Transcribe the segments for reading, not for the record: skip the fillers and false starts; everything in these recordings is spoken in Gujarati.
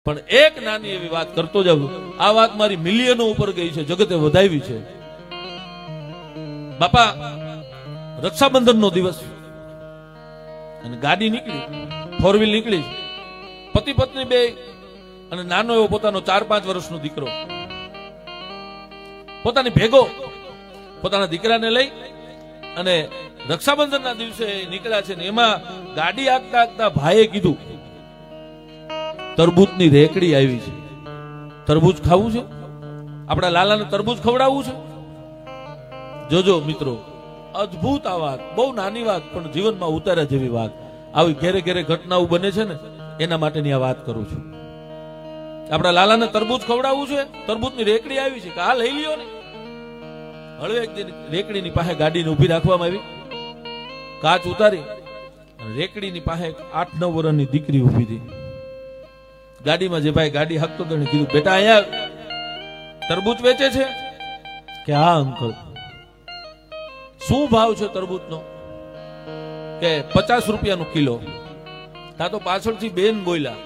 પણ એક નાની એવી વાત કરતો જાઉં, આ વાત મારી મિલિયનો ઉપર ગઈ છે, જગતે વધાવી છે. બાપા, રક્ષાબંધન નો દિવસ અને ગાડી નીકળી, 4 વ્હીલ નીકળી, પતિ પત્ની બે અને નાનો એવો પોતાનો 4-5 વર્ષનો દીકરો પોતાની ભેગો પોતાના દીકરાને લઈ અને રક્ષાબંધનના દિવસે નીકળ્યા છે. ને એમાં ગાડી આગતા આગતા ભાઈએ કીધું, તરબૂચની રેકડી આવી છે, તરબૂચ ખાવું છે, આપણા લાલાને તરબૂચ ખવડાવવું છે. જોજો મિત્રો, અદ્ભુત આ વાત, બહુ નાની વાત પણ જીવનમાં ઉતાર્યા જેવી વાત. આવી ઘેરે ઘેરે ઘટનાઓ બને છે ને, એના માટેની આ વાત કરું છું. આપણા લાલાને તરબૂચ ખવડાવવું છે, તરબૂચની રેકડી આવી છે કે આ લઈ લ્યો ને. હળવે એક દિન રેકડીની પાસે ગાડીને ઉભી રાખવામાં આવી, કાચ ઉતારી રેકડીની પાસે 8-9 વર્ષની દીકરી ઉભી હતી. ગાડીમાં જે ભાઈ ગાડી હાંકતો હતો એને કીધું, બેટા અહીંયા તરબૂચ વેચે છે કે હા અંકલ. શું ભાવ છે તરબૂચનો? કે 50 રૂપિયાનો કિલો. તા તો પાછળથી બેન બોલ્યા,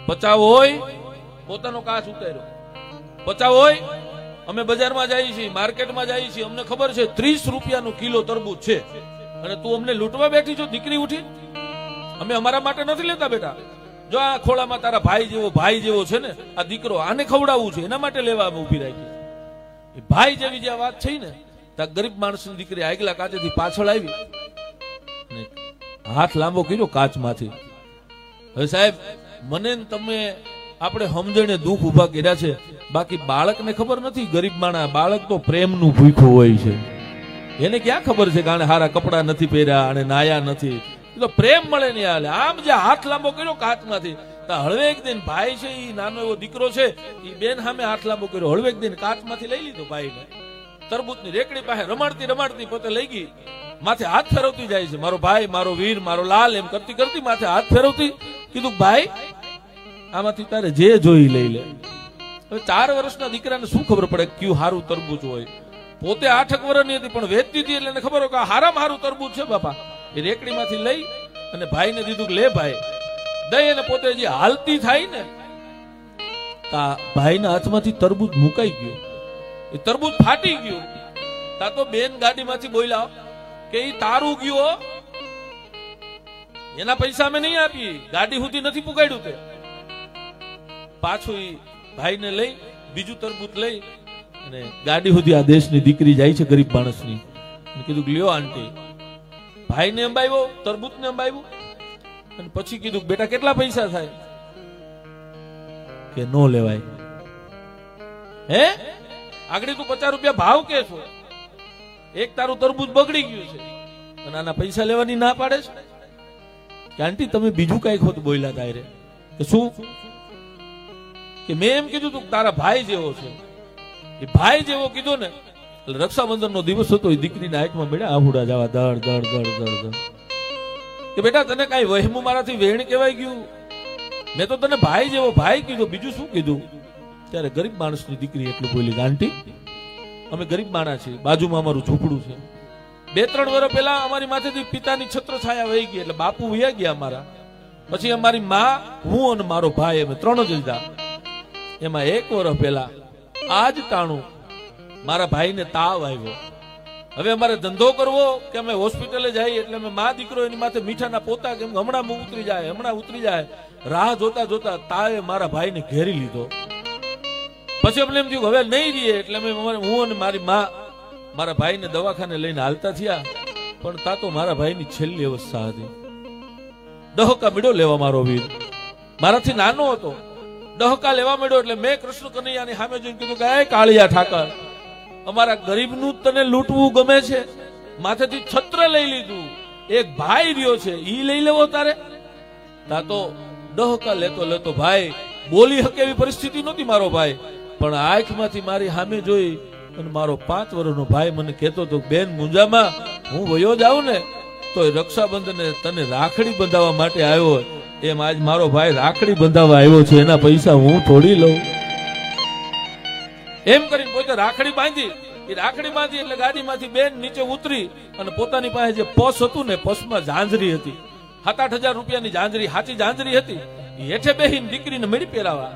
50 હોય, પોતાનો કાચ ઉતાર્યો, 50 હોય, અમે બજારમાં જઈએ છીએ, માર્કેટમાં જઈએ છીએ, અમને ખબર છે 30 રૂપિયાનો કિલો તરબૂચ છે અને તું અમને લૂંટવા બેઠી છો દીકરી ઉઠી? અમે અમારા માટે નથી લેતા બેટા. જો આ ખોળામાં તારા ભાઈ જેવો છે ને આ દીકરો, આને ખવડાવવું છે, એના માટે લેવા અમે ઉભી રાખી. એ ભાઈ જેવી જે વાત છે ને, ત્યાં ગરીબ માણસની દીકરી આગલા કાચેથી પાછળ આવી ને હાથ લાંબો કર્યો કાચમાંથી. હવે સાહેબ, મને તમે આપણે સમજણે દુઃખ ઉભા કર્યા છે, બાકી બાળકને ખબર નથી. ગરીબ માણસ, બાળક તો પ્રેમનું ભૂખ્યું હોય છે. એને ક્યાં ખબર છે કે આને હારા કપડા નથી પહેર્યા, આને નાયા નથી, તો પ્રેમ મળે નહીં. હાલે આમ જે હાથ લાંબો કર્યો કાચમાંથી, હળવે એક દિન ભાઈ છે, એ નાનો એવો દીકરો છે, એ બેન સામે હાથ લાંબો કર્યો, હળવે એક દિન કાચમાંથી લઈ લીધો ભાઈને. તરબૂચની રેકડી પાસે રમાડતી રમાડતી પોતે લઈ ગઈ, માથે હાથ ફેરવતી જાય છે, મારો ભાઈ, મારો વીર, મારો લાલ, એમ કરતી કરતી માથે હાથ ફેરવતી કીધું, ભાઈ આમાંથી તારે જે જોઈ લઈ લે. હવે 4 વર્ષના દીકરાને શું ખબર પડે કયું હારું તરબૂચ હોય? પોતે 8 વર્ષની હતી પણ વેચતી હતી એટલે એને ખબર હોય કે હારામાં હારું તરબૂચ છે. બાપા એ રેકડીમાંથી લઈ અને ભાઈને દીધું, લે ભાઈ. દઈ અને પોતે જે હાલતી થાય ને, ભાઈના હાથમાંથી તરબૂચ મુકાઈ ગયું, એ તરબૂચ ફાટી ગયું. તા તો બેન ગાડીમાંથી બોલ્યા કે ઈ તારું ગયું, એના પૈસા અમે નહીં આપી, ગાડી સુધી નથી પુગાડ્યું. તે પાછું ભાઈને લઈ બીજું તરબૂચ લઈ અને ગાડી સુધી આ દેશની દીકરી જાય છે ગરીબ માણસની. કીધું, લ્યો આંટી. ભાઈને અંબાવ્યો, તરબૂચને અંબાવ્યું અને પછી કીધું, બેટા કેટલા પૈસા થાય? કે નો લેવાય. હે આગળ તું 50 રૂપિયા ભાવ કે છો, એક તારું તરબૂચ બગડી ગયું છે અને આના પૈસા લેવાની ના પાડે છે? કે આંટી તમે બીજું કઈ ખોટ બોલ્યા તારે. કે શું? કે મેં એમ કીધું તું તારા ભાઈ જેવો છે. એ ભાઈ જેવો કીધું ને, એટલે રક્ષાબંધન નો દિવસ હતો, એ દીકરીના હાથમાં મળ્યા આહુડા જવા દડ દડ દડ દડ દડ. કે બેટા તને કઈ વહેમું મારાથી વેણ કહેવાય ગયું? મેં તો તને ભાઈ જેવો ભાઈ કીધું, બીજું શું કીધું? ત્યારે ગરીબ માણસની દીકરી એટલું બોલી, આંટી અમે ગરીબ માણસ છીએ, બાજુમાં અમારું ઝૂંપડું છે. 2-3 વર્ષ પહેલા અમારી માથેથી પિતાની છત્ર છાયા વહી ગઈ, એટલે બાપુ વયા ગયા અમારા. પછી અમારી માં, હું અને મારો ભાઈ, અમે 3 જ હતા. એમાં 1 વર્ષ પહેલા આજ ટાણું મારા ભાઈને તાવ આવ્યો. હવે અમારે ધંધો કરવો કે અમે હોસ્પિટલે જઈએ, એટલે અમે મા દીકરો એની માથે મીઠાના પોતા કેમ હમણાં ઉતરી જાય, રાહ જોતા જોતા તાવે મારા ભાઈને ઘેરી લીધો. પછી અમને એમ થયું હવે નહીં રહીએ, એટલે હું અને મારી માં મારા ભાઈને દવાખાને લઈને હાલતા થયા. પણ તા તો મારા ભાઈની છેલ્લી અવસ્થા હતી. ડહોકા મીડો લેવા મારો વીર, મારાથી નાનો હતો, ડહોકા લેવા માંડ્યો. એટલે મેં કૃષ્ણ કનૈયાની સામે જોઈને કીધું કે એ કાળિયા ઠાકર, અમારા ગરીબનું તને લૂંટવું ગમે છે, માથેથી છત્ર લઈ લીધું, એક ભાઈ રહ્યો છે, ઈ લઈ લેવો તારે? તા તો ડહોકા લેતો લેતો ભાઈ બોલી શકે એવી પરિસ્થિતિ નહોતી મારો ભાઈ, પણ આંખમાંથી મારી સામે જોઈ અને મારો 5 વર્ષનો ભાઈ મને કહેતો હતો, બેન મુંજામાં હું વયો જાઉં ને તો રક્ષાબંધને તને રાખડી બંધાવવા માટે આવ્યો, એમ આજ મારો ભાઈ રાખડી બંધાવવા આવ્યો છે, એના પૈસા હું થોડી લઉં. એમ કરીને પોતે રાખડી બાંધી. એ રાખડી બાંધી એટલે ગાડીમાંથી બેન નીચે ઉતરી અને પોતાની પાસે જે પર્સ હતું ને, પર્સમાં ઝાંઝરી હતી, ₹7,000-8,000 રૂપિયાની જાંજરી, હાચી જાંજરી હતી. હેઠે બેહીને દીકરીને મળી પહેરાવા.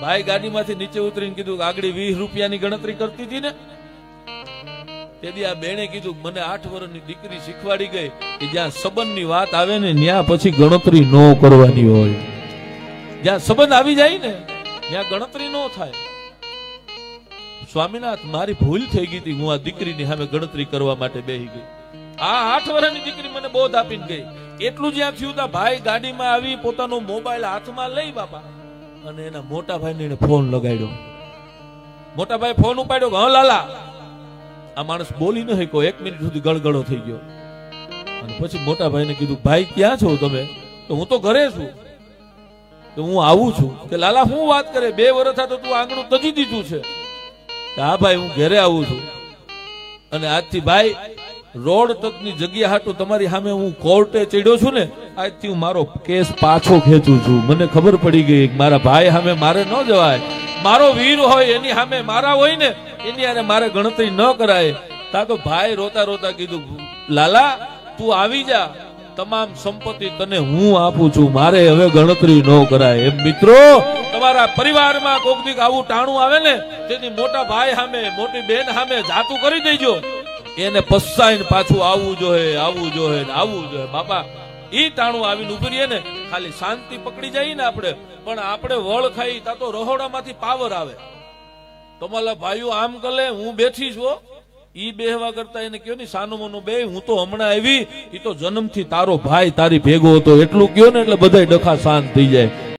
ભાઈ ગાડીમાંથી નીચે ઉતરીને કીધું કે આગળ 20 રૂપિયાની ગણતરી કરતી હતી ને, તેથી આ બેને કીધું મને 8 વર્ષની દીકરી શીખવાડી ગઈ કે જ્યાં સંબંધની વાત આવે ને ત્યાં પછી ગણતરી ન કરવાની હોય. જ્યાં સંબંધ આવી જાય ને ત્યાં ગણતરી ન થાય. સ્વામિનાથ, મારી ભૂલ થઈ ગઈ હતી, હું આ દીકરીની સામે ગણતરી કરવા માટે બેહી ગઈ. આ 8 વર્ષની દીકરી મને બોધ આપીને ગઈ. એટલું જ્યાં થયું તા ભાઈ ગાડીમાં આવી પોતાનો મોબાઈલ હાથમાં લઈ બાપા અને એના મોટા ભાઈને એને ફોન લગાડ્યો. મોટા ભાઈ ફોન ઉપાડ્યો, હા લાલા. આ માણસ બોલી ન શક્યો, 1 મિનિટ સુધી ગળગળો થઈ ગયો. અને પછી મોટા ભાઈને કીધું, ભાઈ ક્યાં છો તમે? તો હું તો ઘરે છું, તો હું આવું છું. કે લાલા શું વાત કરે, 2 વર્ષ થા તો તું આંગણું તજી દીધું છે. હા ભાઈ, હું ઘરે આવું છું અને આજથી ભાઈ રોડ તકની જગ્યા હાટું તમારી સામે હું કોર્ટે ચડ્યો છું ને, આજથી હું મારો કેસ પાછો ખેંચું છું. મને ખબર પડી ગઈ કે મારા ભાઈ સામે મારે ન જવાય. મારો વીર હોય એની સામે મારા હોય ને એની હારે મારે ગણતરી ન કરાય. તા તો ભાઈ રોતા રોતા કીધું, લાલા તું આવી જા, તમામ સંપત્તિ તને હું આપું છું, મારે હવે ગણતરી ન કરાય. એમ મિત્રો, તમારા પરિવારમાં કોક દીક આવું ટાણું આવે ને, તેની મોટા ભાઈ સામે, મોટી બેન સામે જાતું કરી દેજો. એને પસ્તાઈને પાછું આવવું જોઈએ, આવવું જોઈએ, આવવું જોઈએ. બાપા ઈ ટાણું આવીને ઉભી રહીએ ને, ખાલી શાંતિ પકડી જાય ને આપણે, પણ આપણે વળ ખાઈ તા તો રહોડામાંથી પાવર આવે. તમારા ભાઈઓ આમ કરે, હું બેઠી છું, ઈ બેહવા કરતા એને કયો ને સાનું મનું બે, હું તો હમણાં આવી, ઈ તો જન્મથી તારો ભાઈ તારી ભેગો હતો, એટલું કયો ને એટલે બધા ડખા શાંત થઈ જાય.